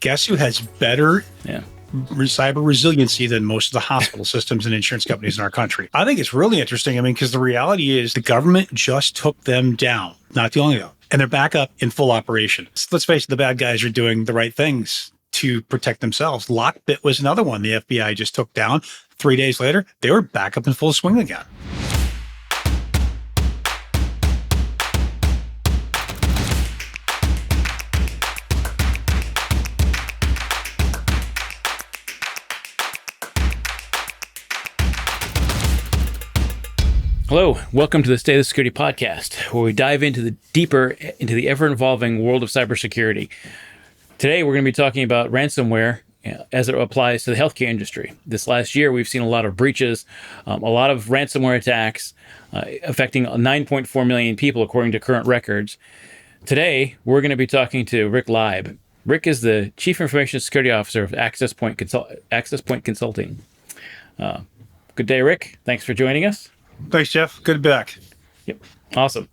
Guess who has better Yeah. cyber resiliency than most of the hospital systems and insurance companies in our country? I think it's really interesting. I mean, because the reality is the government just took them down not too long ago, and they're back up in full operation. Let's face it, the bad guys are doing the right things to protect themselves. Lockbit was another one the FBI just took down. 3 days later, they were back up in full swing again. Hello, welcome to the State of Security podcast, where we dive deeper into the ever-evolving world of cybersecurity. Today, we're going to be talking about ransomware as it applies to the healthcare industry. This last year, we've seen a lot of breaches, a lot of ransomware attacks affecting 9.4 million people, according to current records. Today, we're going to be talking to Rick Leib. Rick is the Chief Information Security Officer of Access Point Consulting. Good day, Rick. Thanks for joining us. Thanks, Jeff. Good to be back. Yep. Awesome.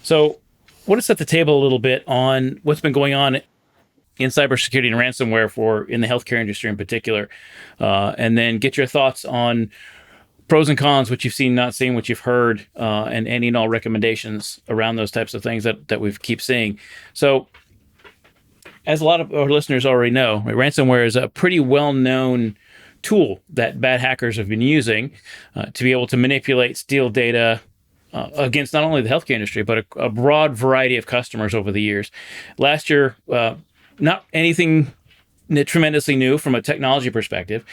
So want to set the table a little bit on what's been going on in cybersecurity and ransomware in the healthcare industry in particular, and then get your thoughts on pros and cons, what you've seen, not seen, what you've heard, and any and all recommendations around those types of things that we keep seeing. So as a lot of our listeners already know, right, ransomware is a pretty well-known tool that bad hackers have been using to be able to manipulate, steal data against not only the healthcare industry, but a broad variety of customers over the years. Last year, not anything tremendously new from a technology perspective.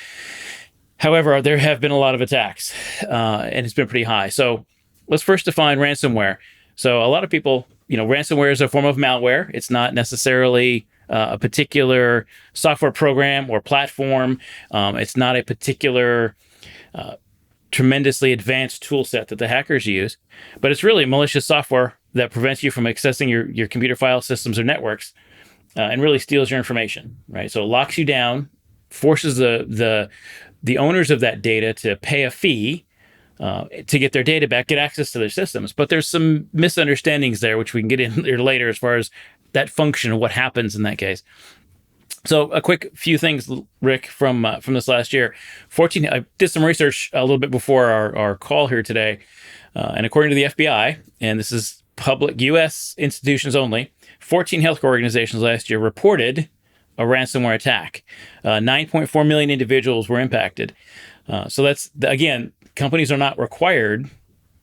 However, there have been a lot of attacks, and it's been pretty high. So let's first define ransomware. So a lot of people, ransomware is a form of malware. It's not necessarily a particular software program or platform. It's not a particular tremendously advanced tool set that the hackers use, but it's really malicious software that prevents you from accessing your computer file systems or networks and really steals your information, right? So it locks you down, forces the owners of that data to pay a fee to get their data back, get access to their systems. But there's some misunderstandings there, which we can get into later as far as that function and what happens in that case. So a quick few things, Rick, from this last year. I did some research a little bit before our call here today, and according to the FBI, and this is public U.S. institutions only, 14 healthcare organizations last year reported a ransomware attack. 9.4 million individuals were impacted. So that's, again, companies are not required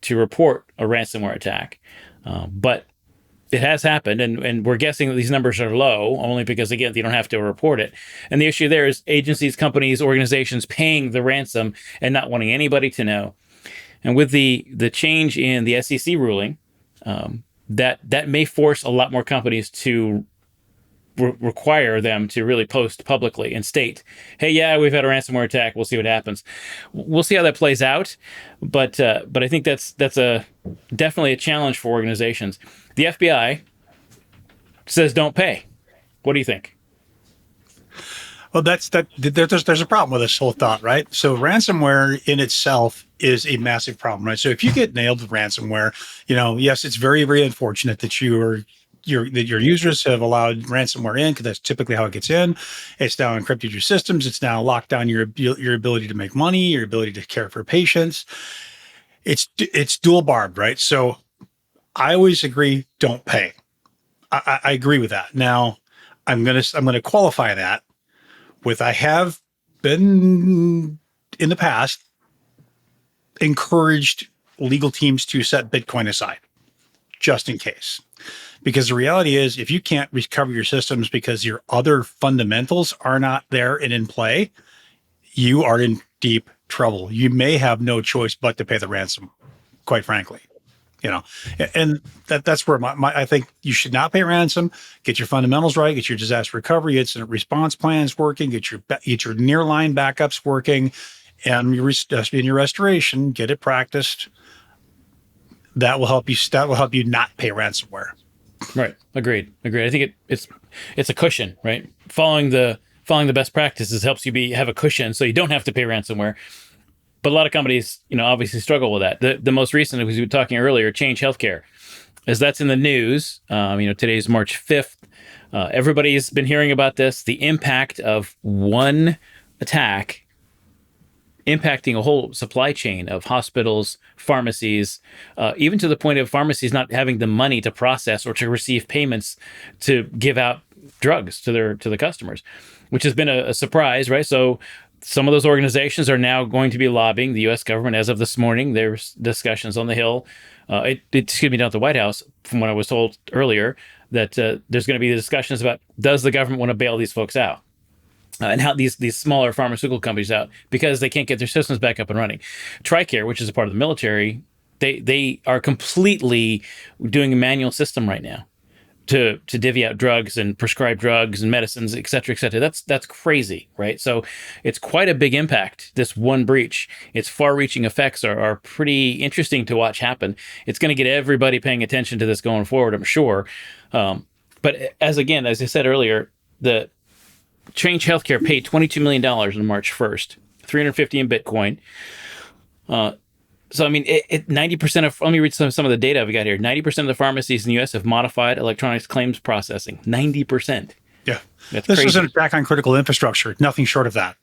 to report a ransomware attack, but it has happened, and we're guessing that these numbers are low only because, again, you don't have to report it. And the issue there is agencies, companies, organizations paying the ransom and not wanting anybody to know. And with the change in the SEC ruling, that may force a lot more companies to require them to really post publicly and state, hey, yeah, we've had a ransomware attack. We'll see what happens. We'll see how that plays out. But I think that's definitely a challenge for organizations. The FBI says don't pay. What do you think? Well, there's a problem with this whole thought, right? So ransomware in itself is a massive problem, right? So if you get nailed with ransomware, yes, it's very, very unfortunate that your users have allowed ransomware in, because that's typically how it gets in. It's now encrypted your systems. It's now locked down your ability to make money, your ability to care for patients. It's dual barbed, right? So I always agree, don't pay. I agree with that. Now, I'm gonna qualify that with, I have been in the past encouraged legal teams to set Bitcoin aside, just in case. Because the reality is, if you can't recover your systems because your other fundamentals are not there and in play, you are in deep trouble. You may have no choice but to pay the ransom, quite frankly. And that's where I think you should not pay ransom. Get your fundamentals right. Get your disaster recovery, incident response plans working. Get your nearline backups working, and in your restoration, get it practiced. That will help you. That will help you not pay ransomware. Right. Agreed. I think it's a cushion, right? Following the best practices helps you have a cushion, so you don't have to pay ransomware. But a lot of companies, obviously struggle with that. The most recent, as we were talking earlier, Change Healthcare. as that's in the news. Today's March 5th. Everybody's been hearing about this. The impact of one attack impacting a whole supply chain of hospitals, pharmacies, even to the point of pharmacies not having the money to process or to receive payments to give out drugs to the customers, which has been a surprise, right? So some of those organizations are now going to be lobbying the U.S. government. As of this morning, there's discussions on the Hill. Excuse me, down at the White House, from what I was told earlier, that there's going to be discussions about, does the government want to bail these folks out? And how these smaller pharmaceutical companies out because they can't get their systems back up and running. TRICARE, which is a part of the military, they are completely doing a manual system right now to divvy out drugs and prescribe drugs and medicines, et cetera, et cetera. That's crazy, right? So it's quite a big impact, this one breach. Its far-reaching effects are pretty interesting to watch happen. It's going to get everybody paying attention to this going forward, I'm sure. But as I said earlier, the Change Healthcare paid $22 million on March 1st, 350 in Bitcoin. So, I mean, 90% of, let me read some of the data we got here. 90% of the pharmacies in the U.S. have modified electronics claims processing. 90%. Yeah. That's This crazy. was an attack on critical infrastructure, nothing short of that.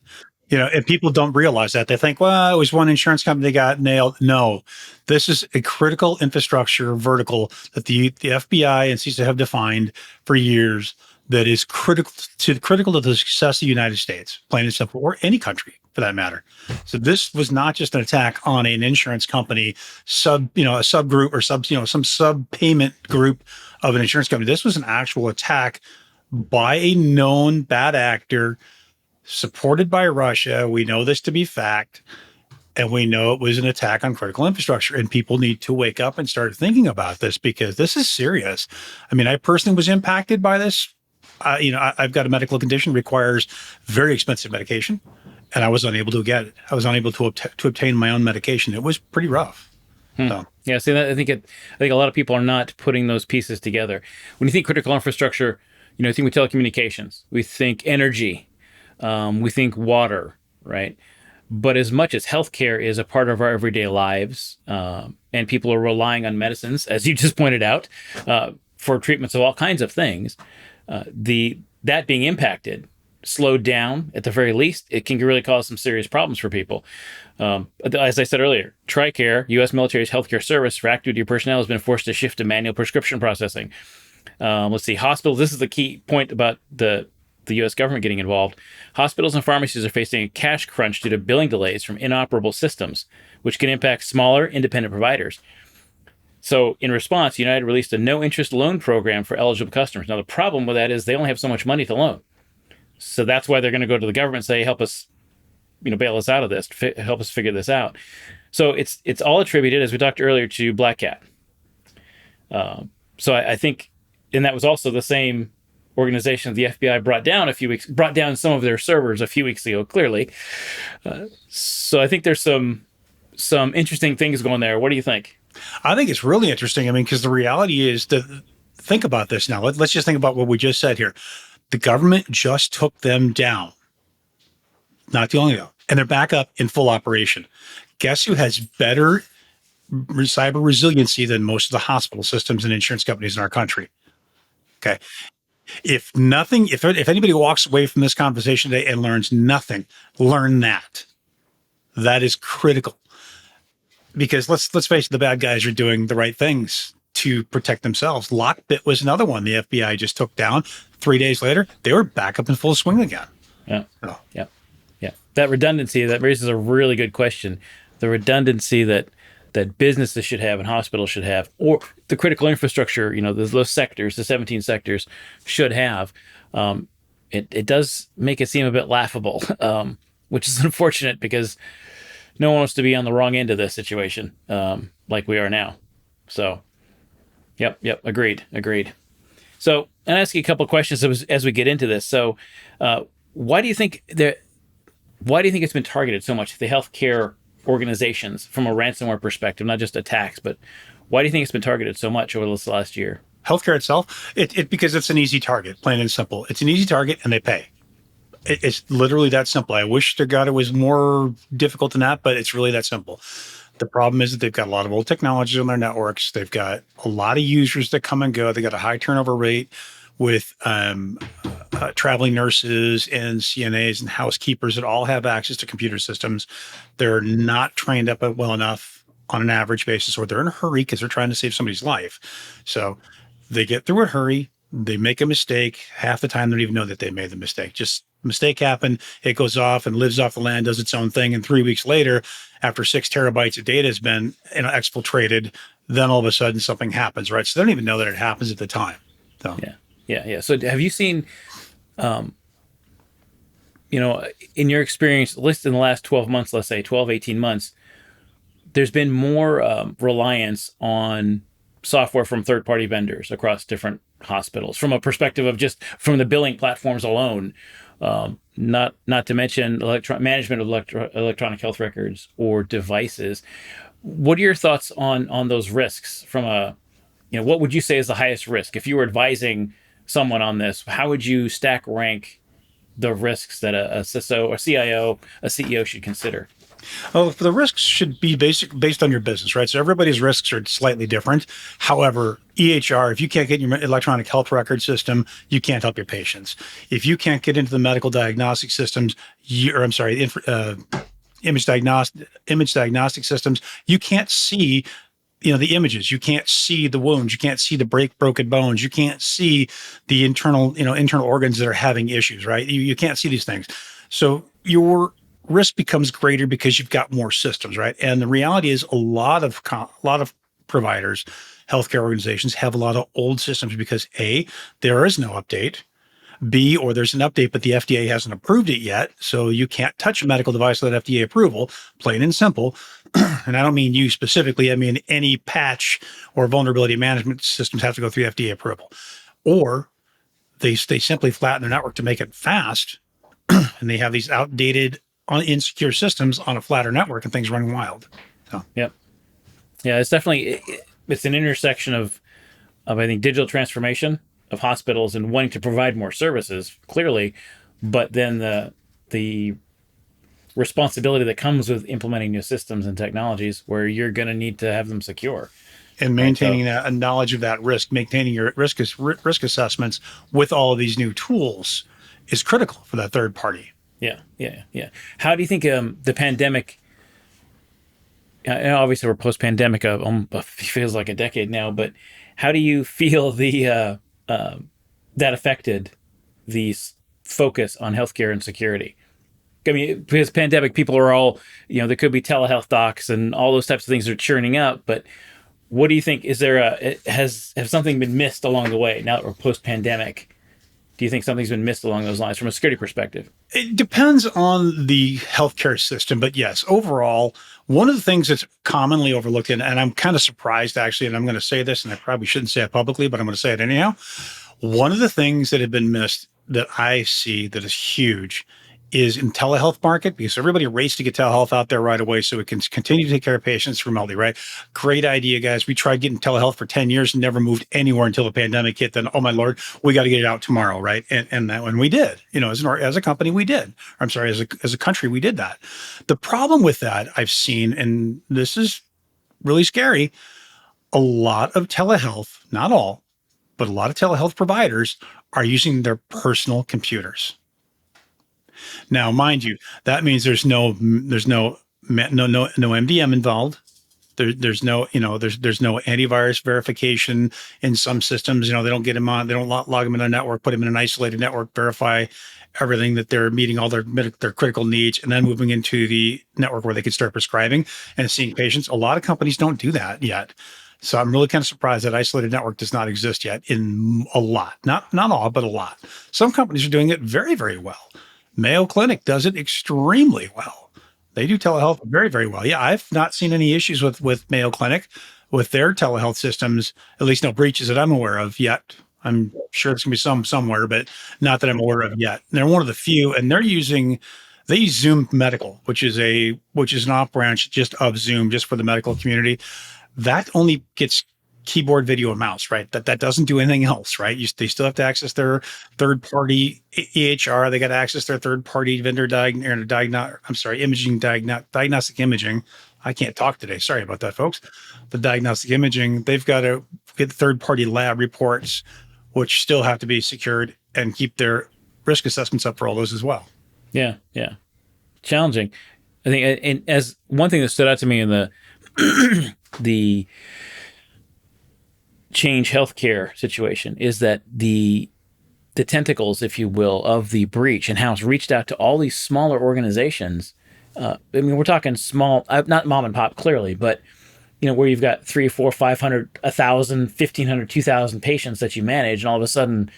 And people don't realize that. They think, well, it was one insurance company that got nailed. No, this is a critical infrastructure vertical that the FBI and CISA have defined for years that is critical to the success of the United States, plain and simple, or any country for that matter. So this was not just an attack on an insurance company a subgroup or some sub payment group of an insurance company. This was an actual attack by a known bad actor supported by Russia. We know this to be fact. And we know it was an attack on critical infrastructure, and people need to wake up and start thinking about this because this is serious. I mean, I personally was impacted by this. I've got a medical condition requires very expensive medication, and I was unable to get it. I was unable to obtain my own medication. It was pretty rough. So. Yeah, see, I think a lot of people are not putting those pieces together. When you think critical infrastructure, you think with telecommunications, we think energy, we think water, right? But as much as healthcare is a part of our everyday lives, and people are relying on medicines, as you just pointed out, for treatments of all kinds of things, that being impacted, slowed down at the very least, it can really cause some serious problems for people. As I said earlier, TRICARE, U.S. military's healthcare service for active duty personnel, has been forced to shift to manual prescription processing. Let's see, hospitals. This is the key point about the U.S. government getting involved. Hospitals and pharmacies are facing a cash crunch due to billing delays from inoperable systems, which can impact smaller independent providers. So in response, United released a no-interest loan program for eligible customers. Now, the problem with that is they only have so much money to loan. So that's why they're going to go to the government and say, help us, bail us out of this, help us figure this out. So it's all attributed, as we talked earlier, to Black Cat. So I think, and that was also the same organization the FBI brought down some of their servers a few weeks ago, clearly. So I think there's some interesting things going there. What do you think? I think it's really interesting. I mean, because the reality is think about this now. Let's just think about what we just said here. The government just took them down. Not too long ago. And they're back up in full operation. Guess who has better cyber resiliency than most of the hospital systems and insurance companies in our country? Okay. If anybody walks away from this conversation today and learns nothing, learn that. That is critical. Because let's face it, the bad guys are doing the right things to protect themselves. Lockbit was another one the FBI just took down. 3 days later, they were back up in full swing again. Yeah. Yeah. That redundancy, that raises a really good question. The redundancy that businesses should have and hospitals should have, or the critical infrastructure, those sectors, the 17 sectors should have. It does make it seem a bit laughable, which is unfortunate because no one wants to be on the wrong end of this situation, like we are now. So, yep, agreed. So, and I'll ask you a couple of questions as we get into this. So, why do you think it's been targeted so much, the healthcare organizations, from a ransomware perspective, not just attacks, but why do you think it's been targeted so much over this last year? Healthcare itself, because it's an easy target, plain and simple. It's an easy target, and they pay. It's literally that simple. I wish to God it was more difficult than that, but it's really that simple. The problem is that they've got a lot of old technologies on their networks. They've got a lot of users that come and go. They got a high turnover rate with traveling nurses and CNAs and housekeepers that all have access to computer systems. They're not trained up well enough on an average basis, or they're in a hurry because they're trying to save somebody's life. So they get through a hurry. They make a mistake. Half the time, they don't even know that they made the mistake. Just mistake happened. It goes off and lives off the land, does its own thing. And 3 weeks later, after 6 terabytes of data has been exfiltrated, then all of a sudden something happens, right? So they don't even know that it happens at the time. So Yeah. Yeah. Yeah. So have you seen, um, in your experience, at least in the last 12 months, let's say 12, 18 months, there's been more reliance on software from third-party vendors across different hospitals from a perspective of just from the billing platforms alone, not to mention management of electronic health records or devices. What are your thoughts on those risks from what would you say is the highest risk? If you were advising someone on this, how would you stack rank the risks that a CISO, a CIO, a CEO should consider? Oh, the risks should be based on your business, right? So everybody's risks are slightly different. However, EHR, if you can't get your electronic health record system, you can't help your patients. If you can't get into the medical diagnostic systems, image diagnostic systems, you can't see the images. You can't see the wounds. You can't see the broken bones. You can't see the internal organs that are having issues, right? You can't see these things. So your risk becomes greater because you've got more systems, right? And the reality is a lot of providers, healthcare organizations have a lot of old systems because A, there is no update. B, or there's an update, but the FDA hasn't approved it yet. So you can't touch a medical device without FDA approval, plain and simple. And I don't mean you specifically. I mean, any patch or vulnerability management systems have to go through FDA approval. Or they simply flatten their network to make it fast. And they have these outdated, insecure systems on a flatter network and things running wild. So, Yep. Yeah, it's definitely, it's an intersection of I think digital transformation of hospitals and wanting to provide more services clearly, but then the responsibility that comes with implementing new systems and technologies where you're going to need to have them secure and right so maintaining a knowledge of that risk, maintaining your risk assessments with all of these new tools is critical for that third party. yeah. How do you think the pandemic, obviously we're post-pandemic, feels like a decade now, but how do you feel that affected the focus on healthcare and security? I mean, because pandemic, people are all, there could be telehealth docs and all those types of things are churning up. But what do you think? Is there has something been missed along the way now that we're post pandemic? Do you think something's been missed along those lines from a security perspective? It depends on the healthcare system, but yes, overall, one of the things that's commonly overlooked, and I'm kind of surprised actually, and I'm going to say this, and I probably shouldn't say it publicly, but I'm going to say it anyhow. One of the things that have been missed that I see that is huge is in telehealth market, because everybody raced to get telehealth out there right away so we can continue to take care of patients remotely, right? Great idea, guys. We tried getting telehealth for 10 years and never moved anywhere until the pandemic hit. Then, oh my Lord, we got to get it out tomorrow, right? And that when we did, as a company, we did. I'm sorry, as a country, we did that. The problem with that I've seen, and this is really scary, a lot of telehealth, not all, but a lot of telehealth providers are using their personal computers. Now, mind you, that means there's no MDM involved. There's no there's no antivirus verification in some systems. They don't get them on. They don't log them in their network, put them in an isolated network, verify everything that they're meeting all their critical needs, and then moving into the network where they can start prescribing and seeing patients. A lot of companies don't do that yet. So I'm really kind of surprised that isolated network does not exist yet in a lot. Not all, but a lot. Some companies are doing it very, very well. Mayo Clinic does it extremely well. They do telehealth very, very well. Yeah, I've not seen any issues with Mayo Clinic with their telehealth systems, at least no breaches that I'm aware of yet. I'm sure there's gonna be some somewhere, but not that I'm aware of yet. And they're one of the few, and they use Zoom Medical, which is an off branch just of Zoom, just for the medical community. That only gets keyboard, video, and mouse, right? That doesn't do anything else, right? They still have to access their third-party EHR. They got to access their third-party vendor diagnostic imaging. I can't talk today. Sorry about that, folks. The diagnostic imaging, they've got to get third-party lab reports, which still have to be secured and keep their risk assessments up for all those as well. Yeah, yeah, challenging. I think, and as one thing that stood out to me in the change healthcare situation is that the tentacles, if you will, of the breach and how it's reached out to all these smaller organizations. I mean, we're talking small, not mom and pop, clearly, but where you've got 3, 4, 500, 1,000, 1,500, 2,000 patients that you manage, and all of a sudden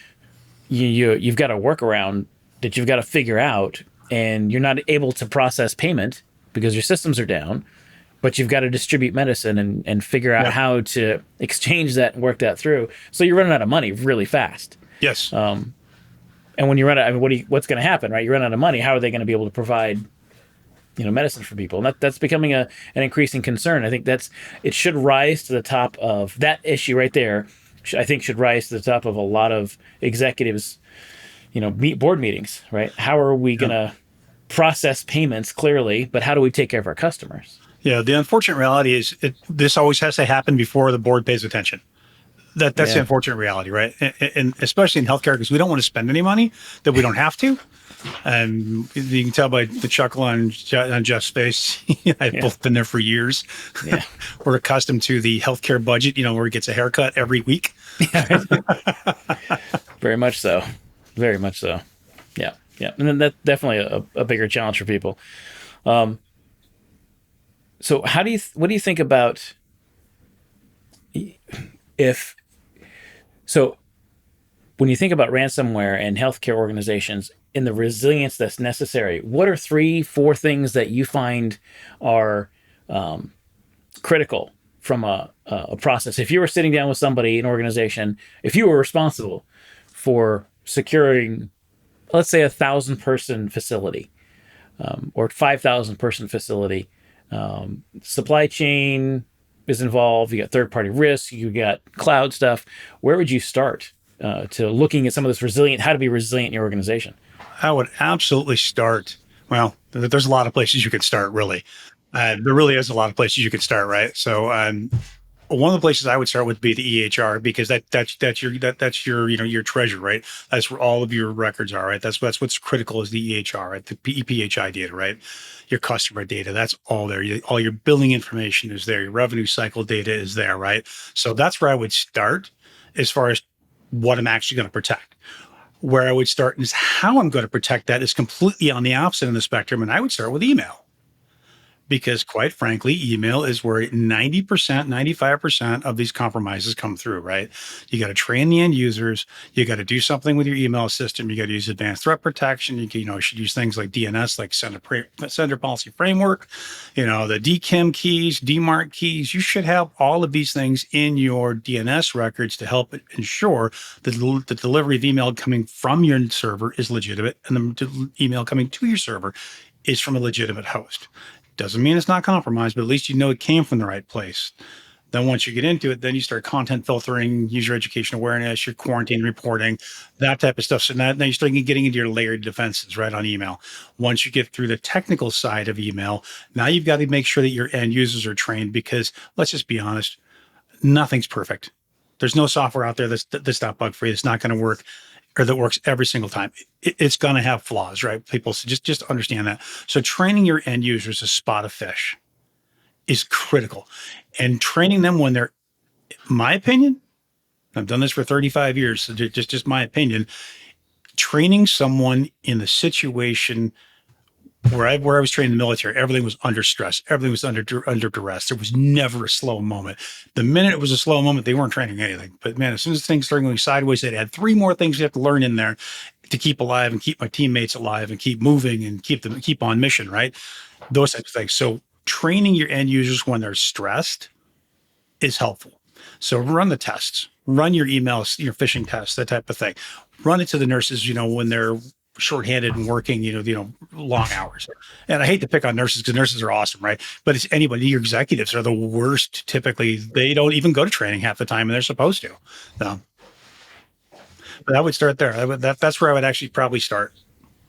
you've got a workaround that you've got to figure out, and you're not able to process payment because your systems are down, but you've got to distribute medicine and figure out how to exchange that and work that through. So you're running out of money really fast. Yes. And when you run out, I mean, what's going to happen, right? You run out of money. How are they going to be able to provide, medicine for people? And that's becoming an increasing concern. I think it should rise to the top of that issue right there. I think should rise to the top of a lot of executives, board meetings, right? How are we going to process payments clearly, but how do we take care of our customers? Yeah. The unfortunate reality is this always has to happen before the board pays attention. That's the unfortunate reality, right? And especially in healthcare, because we don't want to spend any money that we don't have to. And you can tell by the chuckle on Jeff's face. I've both been there for years. Yeah. We're accustomed to the healthcare budget, where he gets a haircut every week. Very much so. Very much so. Yeah. Yeah. And then that's definitely a bigger challenge for people. So what do you think about when you think about ransomware and healthcare organizations in the resilience that's necessary, what are 3, 4 things that you find are critical from a process? If you were sitting down with somebody, an organization, if you were responsible for securing, let's say, 1,000-person facility or 5,000-person facility, supply chain is involved, you got third-party risk, you got cloud stuff, where would you start to looking at some of this how to be resilient in your organization? I would absolutely start. Well, there's a lot of places you could start, really. There really is a lot of places you could start, right? So, one of the places I would start would be the EHR, because that's your your treasure, right? That's where all of your records are, right? That's what's critical is the EHR, right? The EPHI data, right? Your customer data, that's all there. All your billing information is there. Your revenue cycle data is there, right? So that's where I would start as far as what I'm actually going to protect. Where I would start is how I'm going to protect that is completely on the opposite end of the spectrum, and I would start with email. Because quite frankly, email is where 90%, 95% of these compromises come through, right? You got to train the end users. You got to do something with your email system. You got to use advanced threat protection. You should use things like DNS, like sender policy framework, the DKIM keys, DMARC keys. You should have all of these things in your DNS records to help ensure that the delivery of email coming from your server is legitimate and the email coming to your server is from a legitimate host. Doesn't mean it's not compromised, but at least it came from the right place. Then once you get into it, then you start content filtering, user education awareness, your quarantine reporting, that type of stuff. So now you start getting into your layered defenses, right, on email. Once you get through the technical side of email, now you've got to make sure that your end users are trained, because let's just be honest, nothing's perfect. There's no software out there that's not bug free. It's not going to work, or that works every single time. It's going to have flaws, right? People, so just understand that. So training your end users to spot a fish is critical, and training them when they're, my opinion, I've done this for 35 years, so just my opinion, training someone in the situation where I was trained in the military, everything was under stress. Everything was under duress. There was never a slow moment. The minute it was a slow moment, they weren't training anything. But man, as soon as things started going sideways, they had 3 more things you have to learn in there to keep alive and keep my teammates alive and keep moving and keep on mission, right? Those types of things. So training your end users when they're stressed is helpful. So run the tests, run your emails, your phishing tests, that type of thing. Run it to the nurses, when they're shorthanded and working, long hours. And I hate to pick on nurses because nurses are awesome, right? But it's anybody. Your executives are the worst. Typically, they don't even go to training half the time, and they're supposed to. So, but I would start there. That's where I would actually probably start.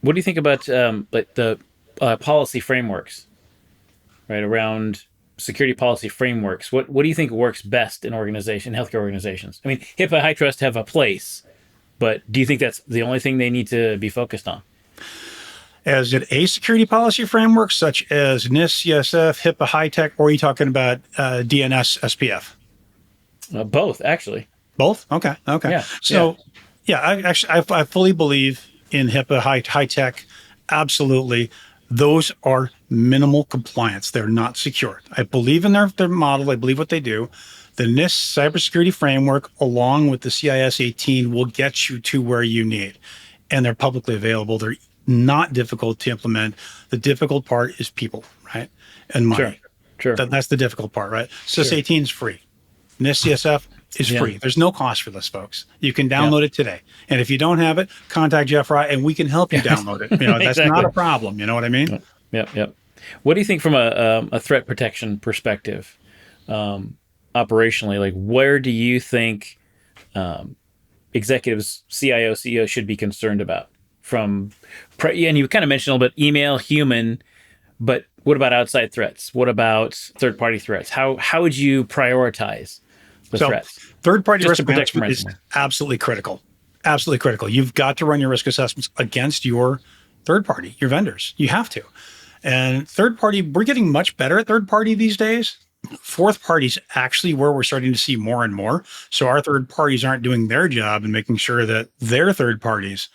What do you think about like the policy frameworks, right, around security policy frameworks, what do you think works best in healthcare organizations? I mean, HIPAA, high trust have a place, but do you think that's the only thing they need to be focused on? As it a security policy framework such as NIST, CSF, HIPAA, high tech, or are you talking about DNS, SPF? Both, actually. Both? Okay. Okay. Yeah. So, yeah, I fully believe in HIPAA, high tech. Absolutely. Those are minimal compliance. They're not secure. I believe in their model. I believe what they do. The NIST cybersecurity framework, along with the CIS 18, will get you to where you need. And they're publicly available. They're not difficult to implement. The difficult part is people, right? And money. Sure. That's the difficult part, right? CIS Sure. 18 is free. NIST CSF is free. There's no cost for this, folks. You can download it today. And if you don't have it, contact Jeff Wright and we can help you download it. That's Exactly. not a problem. You know what I mean? Yep. What do you think from a threat protection perspective, operationally? Like, where do you think executives, CIO, CEO should be concerned about? And you kind of mentioned a little bit email, human, but what about outside threats? What about third-party threats? How would you prioritize the threats? Third-party Just risk to protect from management is ransomware. absolutely critical. Absolutely critical. You've got to run your risk assessments against your third party, your vendors. You have to. And third party, we're getting much better at third party these days. Fourth parties actually where we're starting to see more and more. So our third parties aren't doing their job and making sure that their third parties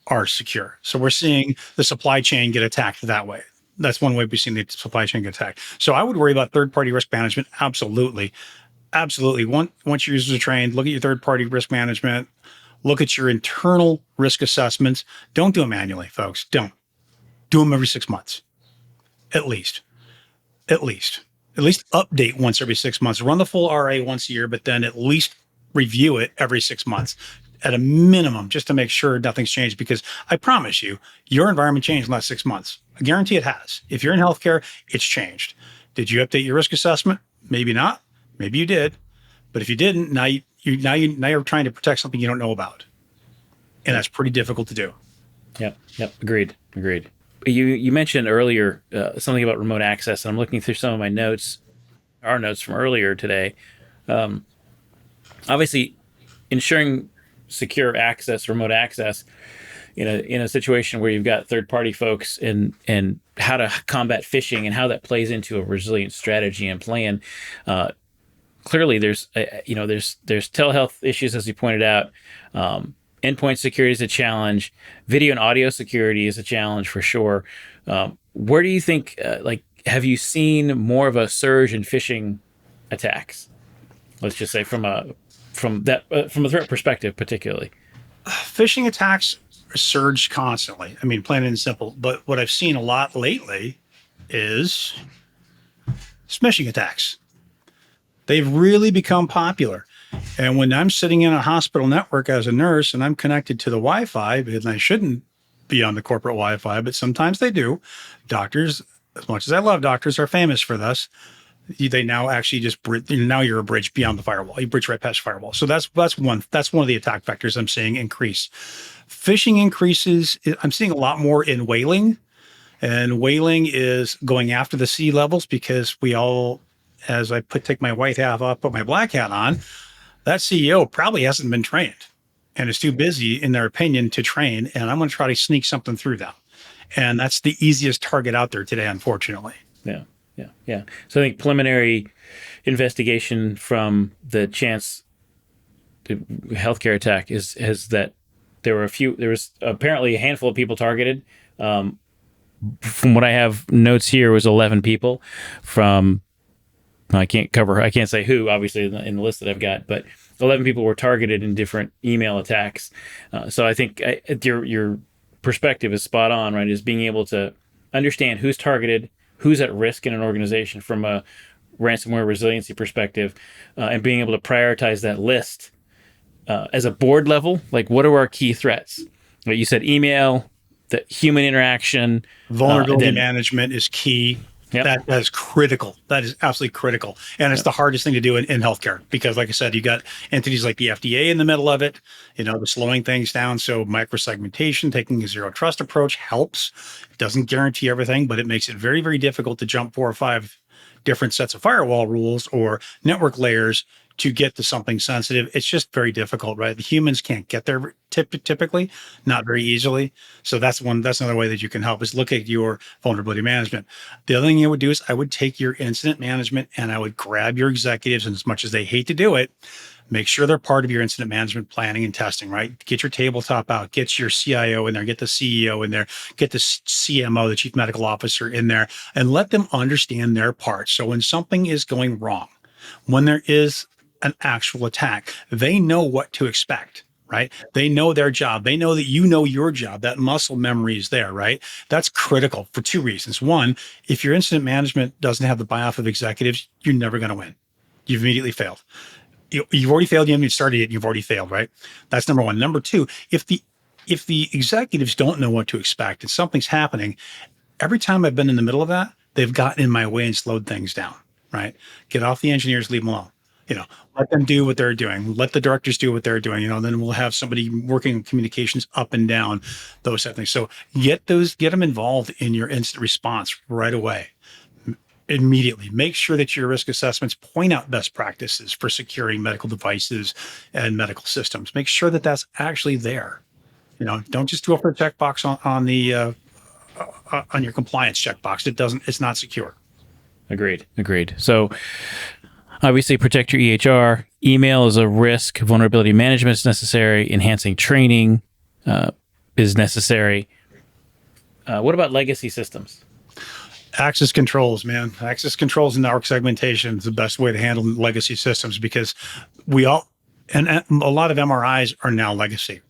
are secure. So we're seeing the supply chain get attacked that way. That's one way we've seen the supply chain get attacked. So I would worry about third-party risk management. Absolutely. Absolutely. Once your users are trained, look at your third-party risk management. Look at your internal risk assessments. Don't do them manually, folks. Don't. Do them every 6 months. At least. At least update once every 6 months. Run the full RA once a year, but then at least review it every 6 months at a minimum, just to make sure nothing's changed. Because I promise you, your environment changed in the last 6 months. I guarantee it has. If you're in healthcare, it's changed. Did you update your risk assessment? Maybe not. Maybe you did. But if you didn't, now you're trying to protect something you don't know about, and that's pretty difficult to do. Yep. Agreed. You mentioned earlier something about remote access, and I'm looking through some of my notes, our notes from earlier today. Obviously, ensuring secure access, remote access, in a situation where you've got third-party folks, and how to combat phishing and how that plays into a resilient strategy and plan. Clearly, there's telehealth issues, as you pointed out. Endpoint security is a challenge. Video and audio security is a challenge for sure. Where do you think, have you seen more of a surge in phishing attacks? Let's just say from a threat perspective, particularly. Phishing attacks surge constantly. I mean, plain and simple. But what I've seen a lot lately is smishing attacks. They've really become popular. And when I'm sitting in a hospital network as a nurse and I'm connected to the Wi-Fi, and I shouldn't be on the corporate Wi-Fi, but sometimes they do. Doctors, as much as I love doctors, are famous for this. They now actually just now you're a bridge beyond the firewall. You bridge right past the firewall. So that's one of the attack vectors I'm seeing increase. Phishing increases. I'm seeing a lot more in whaling, and whaling is going after the sea levels because we all, as I take my white hat off, put my black hat on, that CEO probably hasn't been trained and is too busy, in their opinion, to train. And I'm going to try to sneak something through them. And that's the easiest target out there today, unfortunately. Yeah. So I think preliminary investigation from the chance healthcare attack is that there was apparently a handful of people targeted. From what I have notes here was 11 people from, I can't say who, obviously, in the list that I've got, but 11 people were targeted in different email attacks. So I think your perspective is spot on, right? Is being able to understand who's targeted, who's at risk in an organization from a ransomware resiliency perspective, and being able to prioritize that list as a board level. Like, what are our key threats? Like you said, email, the human interaction, vulnerability management is key. Yep. That is critical. That is absolutely critical. And it's the hardest thing to do in healthcare because, like I said, you got entities like the FDA in the middle of it, the slowing things down. So microsegmentation, taking a zero trust approach helps. It doesn't guarantee everything, but it makes it very, very difficult to jump 4 or 5 different sets of firewall rules or network layers to get to something sensitive. It's just very difficult, right? The humans can't get there typically, not very easily. So that's another way that you can help is look at your vulnerability management. The other thing I would do is I would take your incident management and I would grab your executives, and as much as they hate to do it, make sure they're part of your incident management planning and testing, right? Get your tabletop out, get your CIO in there, get the CEO in there, get the CMO, the chief medical officer in there, and let them understand their part. So when something is going wrong, when there is an actual attack, they know what to expect. Right. They know their job. They know that you know your job. That muscle memory is there. Right. That's critical for two reasons. One, if your incident management doesn't have the buy off of executives, you're never going to win. You've immediately failed. You've already failed. You haven't even started yet. You've already failed. Right. That's number one. Number two, if the executives don't know what to expect and something's happening, every time I've been in the middle of that, they've gotten in my way and slowed things down. Right. Get off the engineers, leave them alone. Let them do what they're doing. Let the directors do what they're doing. Then we'll have somebody working in communications up and down, those type of things. So get them involved in your instant response right away, immediately. Make sure that your risk assessments point out best practices for securing medical devices and medical systems. Make sure that that's actually there. Don't just do it for a checkbox on your compliance checkbox. It's not secure. Agreed. So obviously, protect your EHR. Email is a risk. Vulnerability management is necessary. Enhancing training is necessary. What about legacy systems? Access controls, man. Access controls and network segmentation is the best way to handle legacy systems because and a lot of MRIs are now legacy.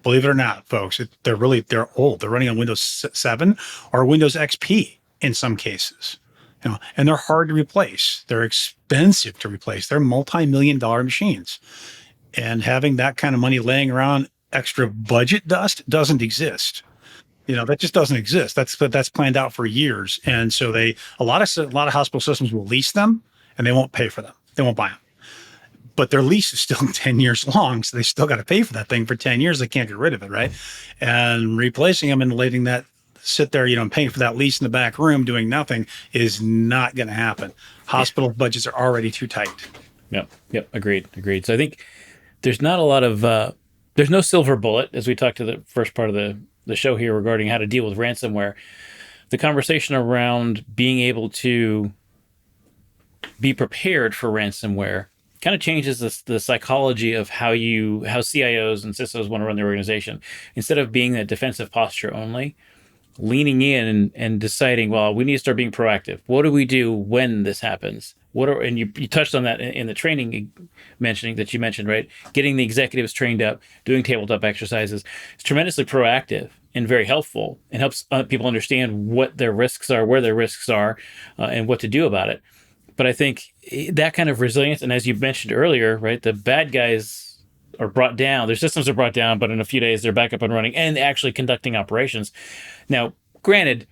Believe it or not, folks, they're old. They're running on Windows 7 or Windows XP in some cases. And they're hard to replace. They're expensive to replace. They're multi-million-dollar machines. And having that kind of money laying around, extra budget dust, doesn't exist. That just doesn't exist. That's planned out for years. And so a lot of hospital systems will lease them and they won't pay for them. They won't buy them. But their lease is still 10 years long. So they still got to pay for that thing for 10 years. They can't get rid of it. Right. And replacing them and letting that sit there, and paying for that lease in the back room doing nothing is not going to happen. Hospital budgets are already too tight. Yep. Agreed. So I think there's not a lot of, there's no silver bullet, as we talked to the first part of the show here regarding how to deal with ransomware. The conversation around being able to be prepared for ransomware kind of changes the psychology of how CIOs and CISOs want to run their organization. Instead of being that defensive posture only, leaning in and deciding, well, we need to start being proactive. What do we do when this happens? And you touched on that in the training you mentioned, right? Getting the executives trained up, doing tabletop exercises. It's tremendously proactive and very helpful and helps people understand what their risks are, where their risks are, and what to do about it. But I think that kind of resilience, and as you mentioned earlier, right, the bad guys are brought down, their systems are brought down, but in a few days they're back up and running and actually conducting operations. Now, granted,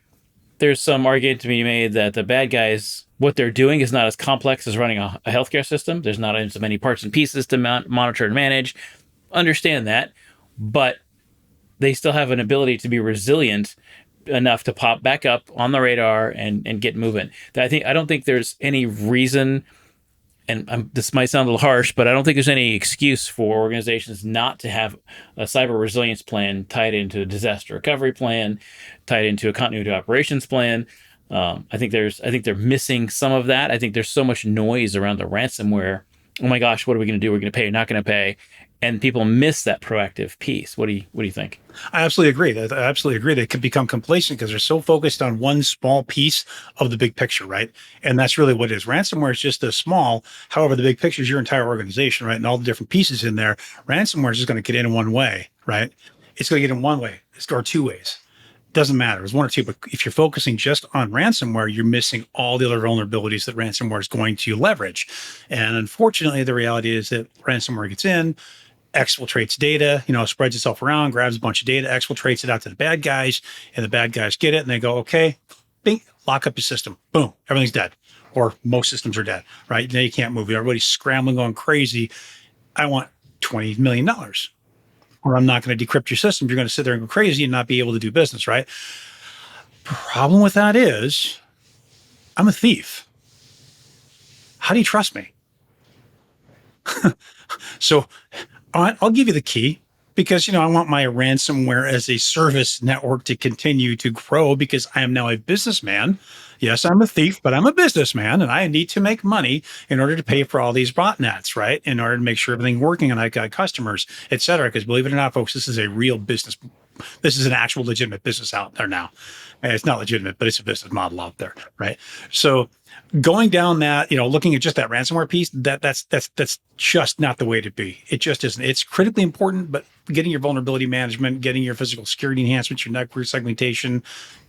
there's some argument to be made that the bad guys, what they're doing is not as complex as running a healthcare system. There's not as many parts and pieces to monitor and manage. Understand that, but they still have an ability to be resilient enough to pop back up on the radar and get moving. I don't think there's any reason, and this might sound a little harsh, but I don't think there's any excuse for organizations not to have a cyber resilience plan tied into a disaster recovery plan, tied into a continuity operations plan. I think they're missing some of that. I think there's so much noise around the ransomware. Oh my gosh, what are we going to do? We're going to pay, not going to pay. And people miss that proactive piece. What do you think? I absolutely agree. They can become complacent because they're so focused on one small piece of the big picture, right? And that's really what it is. Ransomware is just a small. However, the big picture is your entire organization, right? And all the different pieces in there. Ransomware is just going to get in one way, right? It's going to get in one way or two ways. Doesn't matter. It's one or two. But if you're focusing just on ransomware, you're missing all the other vulnerabilities that ransomware is going to leverage. And unfortunately, the reality is that ransomware gets in, exfiltrates data, spreads itself around, grabs a bunch of data, exfiltrates it out to the bad guys, and the bad guys get it and they go, okay, bing, lock up your system. Boom, everything's dead. Or most systems are dead, right? Now you can't move it. Everybody's scrambling, going crazy. I want $20 million. Or I'm not going to decrypt your system. You're going to sit there and go crazy and not be able to do business, right? Problem with that is I'm a thief. how do you trust me? So I'll give you the key because I want my ransomware as a service network to continue to grow because I am now a businessman. Yes, I'm a thief, but I'm a businessman and I need to make money in order to pay for all these botnets, right? In order to make sure everything's working and I got customers, et cetera. Because believe it or not, folks, this is a real business. This is an actual legitimate business out there now. And it's not legitimate, but it's a business model out there, right? So going down that, looking at just that ransomware piece, that's just not the way to be. It just isn't. It's critically important, but getting your vulnerability management, getting your physical security enhancements, your network segmentation,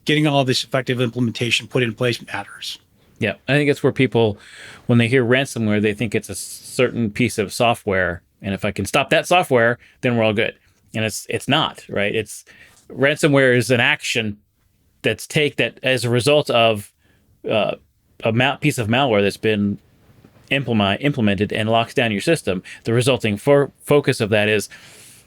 getting all of this effective implementation put in place matters. Yeah, I think it's where people, when they hear ransomware, they think it's a certain piece of software, and if I can stop that software, then we're all good. And it's not, right? It's ransomware is an action that as a result of a piece of malware that's been implemented and locks down your system. The resulting focus of that is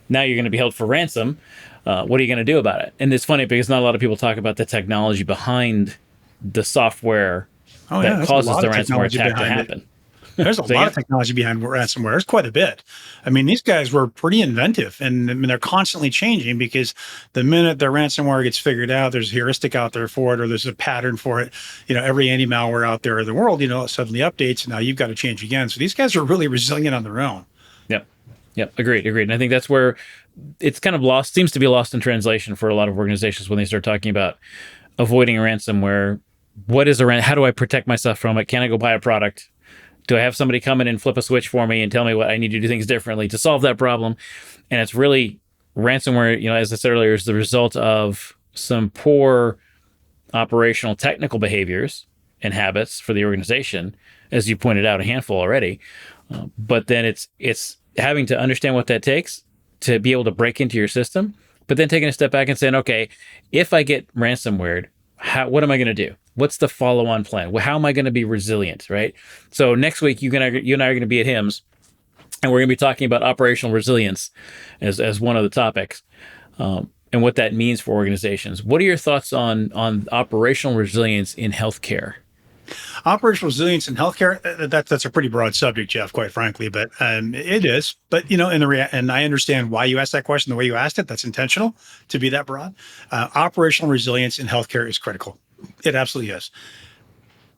now you're going to be held for ransom. What are you going to do about it? And it's funny because not a lot of people talk about the technology behind the software that causes the ransomware attack to happen. There's a lot of technology behind ransomware. There's quite a bit. I mean, these guys were pretty inventive, and I mean, they're constantly changing because the minute their ransomware gets figured out, there's a heuristic out there for it, or there's a pattern for it. Every anti-malware out there in the world, suddenly updates, and now you've got to change again. So these guys are really resilient on their own. Yep. Agreed. And I think that's where it's kind of seems to be lost in translation for a lot of organizations when they start talking about avoiding ransomware. How do I protect myself from it? Can I go buy a product? Do I have somebody come in and flip a switch for me and tell me what I need to do things differently to solve that problem? And it's really ransomware, as I said earlier, is the result of some poor operational technical behaviors and habits for the organization, as you pointed out, a handful already. But then it's having to understand what that takes to be able to break into your system, but then taking a step back and saying, okay, if I get ransomware, what am I going to do? What's the follow-on plan? Well, how am I going to be resilient, right? So next week, you and I are going to be at HIMSS, and we're going to be talking about operational resilience as one of the topics, and what that means for organizations. What are your thoughts on operational resilience in healthcare? Operational resilience in healthcare, that's a pretty broad subject, Jeff, quite frankly, but it is. But, and I understand why you asked that question the way you asked it. That's intentional to be that broad. Operational resilience in healthcare is critical. It absolutely is.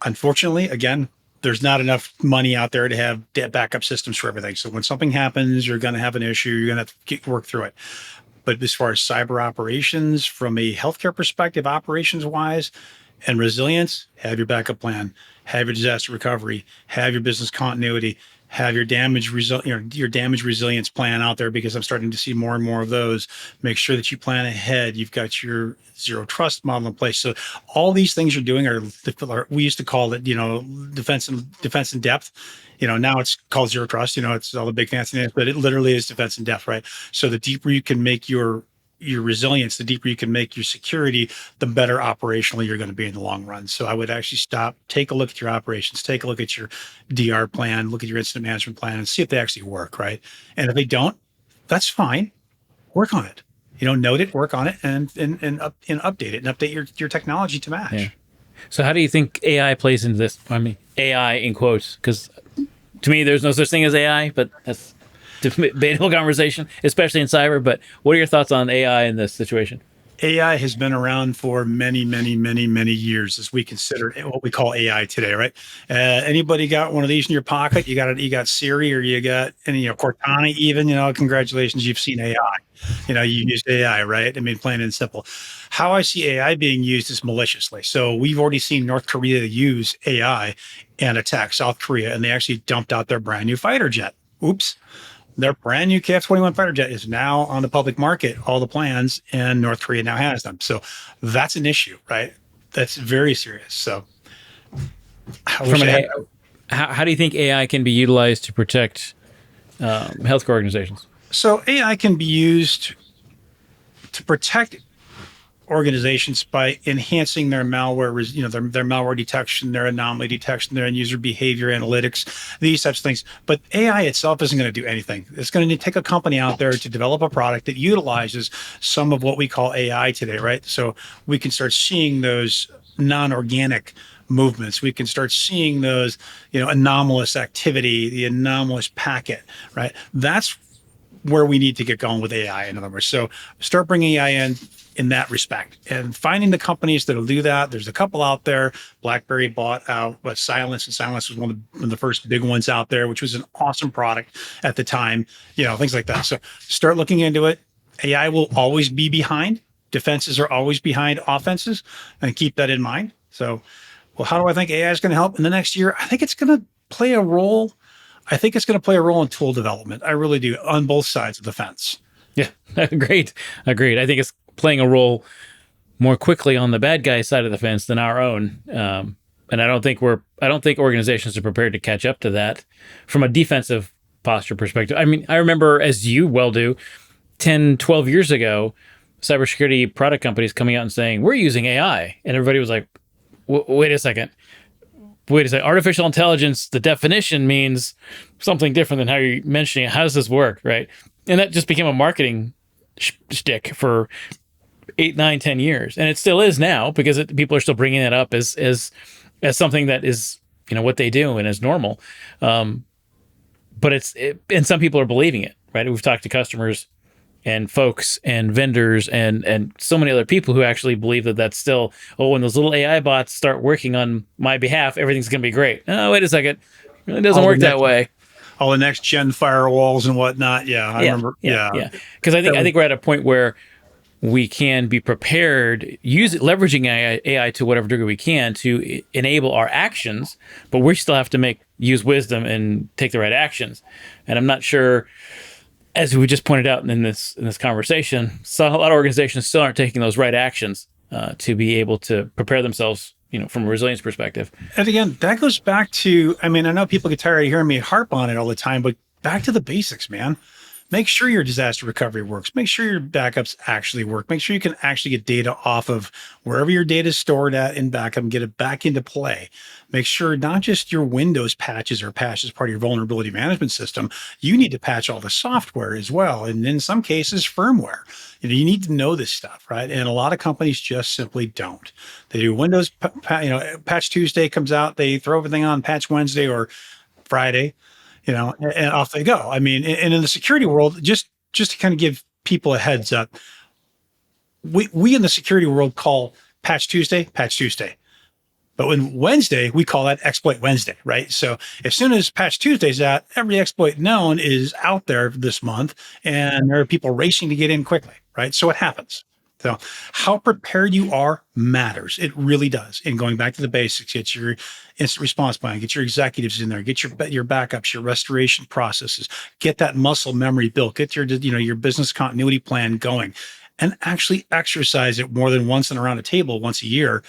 Unfortunately, again, there's not enough money out there to have backup systems for everything. So when something happens, you're going to have an issue. You're going to have to work through it. But as far as cyber operations, from a healthcare perspective, operations-wise, and resilience, have your backup plan, have your disaster recovery, have your business continuity, have your damage resilience plan out there, because I'm starting to see more and more of those. Make sure that you plan ahead. You've got your zero trust model in place. So all these things you're doing are we used to call it, defense in depth. Now it's called zero trust. It's all the big fancy names, but it literally is defense in depth, right? So the deeper you can make your resilience, the deeper you can make your security, the better operationally you're going to be in the long run. So I would actually stop, take a look at your operations, take a look at your DR plan, look at your incident management plan, and see if they actually work, right? And if they don't, that's fine. Work on it. Note it, work on it, and update it, and update your technology to match. Yeah. So how do you think AI plays into this? I mean, AI in quotes, because to me, there's no such thing as AI, but that's debatable conversation, especially in cyber. But what are your thoughts on AI in this situation? AI has been around for many, many, many, many years as we consider what we call AI today, right? Anybody got one of these in your pocket? You got Siri, or you got Cortana even, congratulations, you've seen AI. You used AI, right? I mean, plain and simple. How I see AI being used is maliciously. So we've already seen North Korea use AI and attack South Korea, and they actually dumped out their brand new fighter jet. Oops. Their brand new KF-21 fighter jet is now on the public market, all the plans, and North Korea now has them. So that's an issue, right? That's very serious. So how do you think AI can be utilized to protect healthcare organizations? So AI can be used to protect organizations by enhancing their malware, their malware detection, their anomaly detection, their end user behavior analytics, these types of things. But AI itself isn't going to do anything. It's going to take a company out there to develop a product that utilizes some of what we call AI today, right? So we can start seeing those non-organic movements. We can start seeing those, anomalous activity, the anomalous packet, right? That's where we need to get going with AI, in other words. So start bringing AI in that respect and finding the companies that'll do that. There's a couple out there. BlackBerry bought out Silence, and Silence was one of the first big ones out there, which was an awesome product at the time, things like that. So start looking into it. AI will always be behind. Defenses are always behind offenses, and keep that in mind. So, well, how do I think AI is going to help in the next year? I think it's going to play a role. I think it's going to play a role in tool development. I really do, on both sides of the fence. Yeah, agreed. I think it's playing a role more quickly on the bad guy side of the fence than our own. And I don't think organizations are prepared to catch up to that from a defensive posture perspective. I mean, I remember, as you well do, 10, 12 years ago, cybersecurity product companies coming out and saying, we're using AI. And everybody was like, wait a second. Artificial intelligence, the definition means something different than how you're mentioning it. How does this work, right? And that just became a marketing shtick for 8, 9, 10 years. And it still is now, because people are still bringing it up as something that is, what they do and is normal. But and some people are believing it, right? We've talked to customers and folks and vendors and so many other people who actually believe that that's still, when those little AI bots start working on my behalf, everything's going to be great. Oh, wait a second. It doesn't work that way. All the next gen firewalls and whatnot. Yeah, I remember. Yeah. Because I think we're at a point where we can be prepared, leveraging AI to whatever degree we can to enable our actions, but we still have to use wisdom and take the right actions. And I'm not sure, as we just pointed out in this conversation, so a lot of organizations still aren't taking those right actions to be able to prepare themselves, from a resilience perspective. And again, that goes back to, I know people get tired of hearing me harp on it all the time, but back to the basics, man. Make sure your disaster recovery works. Make sure your backups actually work. Make sure you can actually get data off of wherever your data is stored at in backup and get it back into play. Make sure not just your Windows patches are patched as part of your vulnerability management system. You need to patch all the software as well. And in some cases, firmware. You need to know this stuff, right? And a lot of companies just simply don't. They do Windows, Patch Tuesday comes out, they throw everything on Patch Wednesday or Friday, and off they go. And in the security world, just to kind of give people a heads up, we in the security world call Patch Tuesday. But when Wednesday, we call that Exploit Wednesday, right? So as soon as Patch Tuesday's out, every exploit known is out there this month, and there are people racing to get in quickly, right? So it happens. So how prepared you are matters. It really does. And going back to the basics, get your incident response plan, get your executives in there, get your backups, your restoration processes, get that muscle memory built, get your business continuity plan going, and actually exercise it more than once and around a table once a year.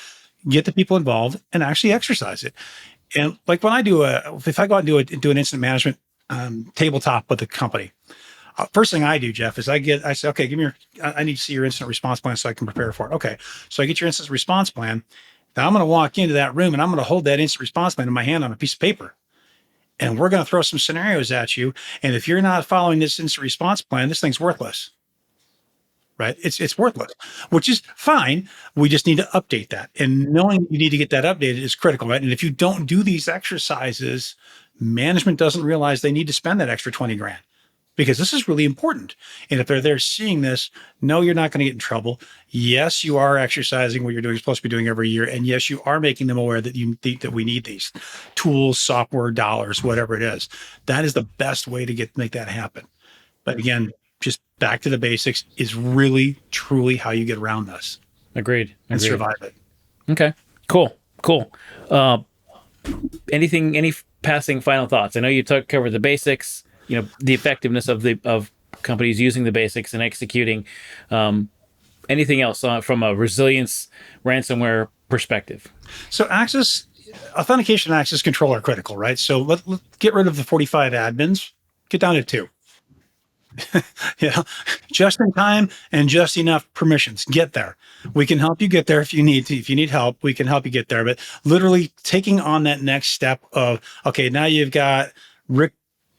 Get the people involved and actually exercise it. And like when if I go out and do an incident management tabletop with the company, first thing I do, Jeff, is I say, okay, I need to see your incident response plan so I can prepare for it. Okay. So I get your incident response plan. Now I'm going to walk into that room and I'm going to hold that incident response plan in my hand on a piece of paper. And we're going to throw some scenarios at you. And if you're not following this incident response plan, this thing's worthless. Right? It's worthless, which is fine. We just need to update that. And knowing you need to get that updated is critical, right? And if you don't do these exercises, management doesn't realize they need to spend that extra 20 grand because this is really important. And if they're there seeing this, no, you're not going to get in trouble. Yes, you are exercising what you're supposed to be doing every year. And yes, you are making them aware that you think that we need these tools, software, dollars, whatever it is. That is the best way to make that happen. But again, just back to the basics is really, truly how you get around this. Agreed. And survive it. Okay. Cool. Any passing final thoughts? I know you covered the basics, the effectiveness of companies using the basics and executing. Anything else from a resilience ransomware perspective? So authentication and access control are critical, right? So let's get rid of the 45 admins, get down to 2. Just in time and just enough permissions. Get there. We can help you get there if you need to. If you need help, we can help you get there. But literally taking on that next step of, okay, now Rick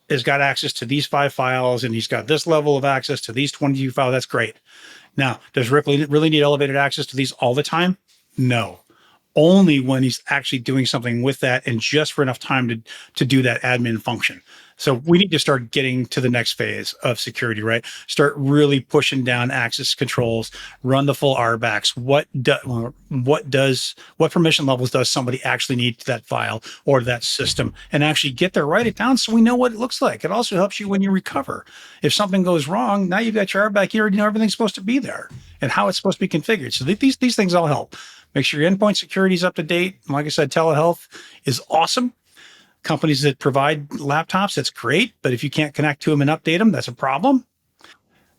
has got access to these 5 files and he's got this level of access to these 22 files. That's great. Now, does Rick really need elevated access to these all the time? No. only when he's actually doing something with that and just for enough time to do that admin function. So we need to start getting to the next phase of security, right? Start really pushing down access controls, run the full RBACs. What permission levels does somebody actually need to that file or that system, and actually get there, write it down so we know what it looks like. It also helps you when you recover. If something goes wrong, now you've got your RBAC, you already know everything's supposed to be there and how it's supposed to be configured. So these things all help. Make sure your endpoint security is up to date. Like I said, telehealth is awesome. Companies that provide laptops, that's great. But if you can't connect to them and update them, that's a problem.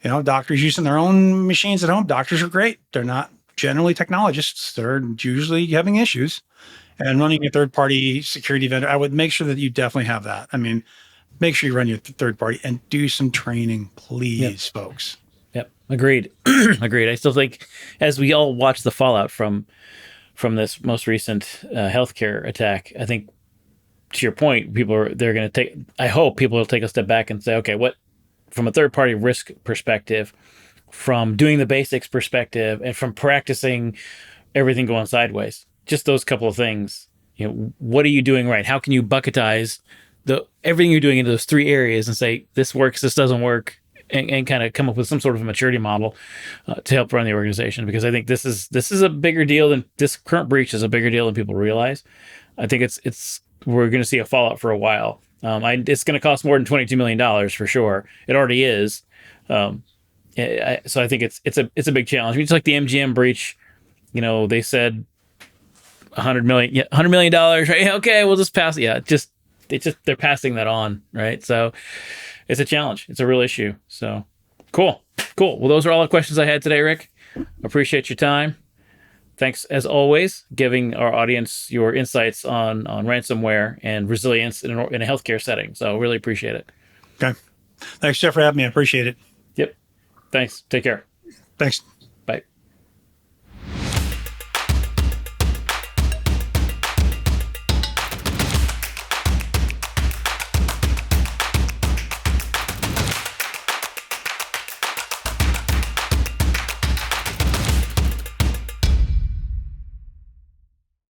Doctors using their own machines at home. Doctors are great. They're not generally technologists. They're usually having issues. And running a third party security vendor, I would make sure that you definitely have that. I mean, make sure you run your third party and do some training, please, folks. Yep. Agreed. Agreed. I still think as we all watch the fallout from this most recent healthcare attack, I think to your point, they're going to take. I hope people will take a step back and say, okay, what from a third party risk perspective, from doing the basics perspective, and from practicing everything going sideways, just those couple of things. What are you doing right? How can you bucketize everything you're doing into those three areas and say this works, this doesn't work, and kind of come up with some sort of a maturity model to help run the organization? Because I think this is a bigger deal than this current breach is a bigger deal than people realize. I think it's we're going to see a fallout for a while. It's going to cost more than $22 million for sure. It already is. So I think it's a big challenge. I mean, it's like the MGM breach. They said $100 million, right? Okay, we'll just pass. Yeah, they're passing that on, right? So it's a challenge. It's a real issue. So cool. Well, those are all the questions I had today, Rick. Appreciate your time. Thanks, as always, giving our audience your insights on ransomware and resilience in a healthcare setting. So really appreciate it. Okay. Thanks, Jeff, for having me. I appreciate it. Yep. Thanks. Take care. Thanks.